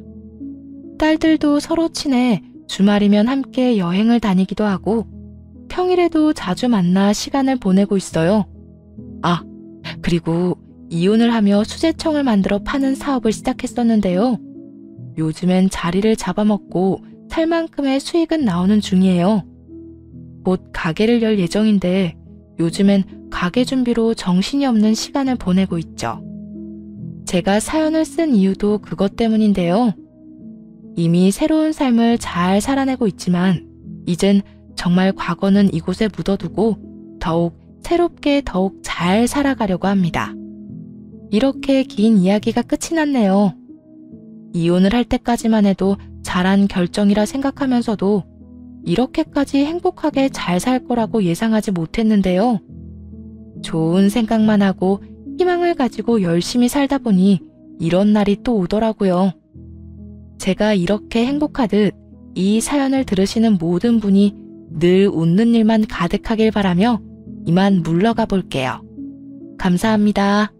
딸들도 서로 친해 주말이면 함께 여행을 다니기도 하고 평일에도 자주 만나 시간을 보내고 있어요. 아, 그리고 이혼을 하며 수제청을 만들어 파는 사업을 시작했었는데요. 요즘엔 자리를 잡아먹고 살 만큼의 수익은 나오는 중이에요. 곧 가게를 열 예정인데 요즘엔 가게 준비로 정신이 없는 시간을 보내고 있죠. 제가 사연을 쓴 이유도 그것 때문인데요. 이미 새로운 삶을 잘 살아내고 있지만 이젠 정말 과거는 이곳에 묻어두고 더욱 새롭게 더욱 잘 살아가려고 합니다. 이렇게 긴 이야기가 끝이 났네요. 이혼을 할 때까지만 해도 잘한 결정이라 생각하면서도 이렇게까지 행복하게 잘 살 거라고 예상하지 못했는데요. 좋은 생각만 하고 희망을 가지고 열심히 살다 보니 이런 날이 또 오더라고요. 제가 이렇게 행복하듯 이 사연을 들으시는 모든 분이 늘 웃는 일만 가득하길 바라며 이만 물러가 볼게요. 감사합니다.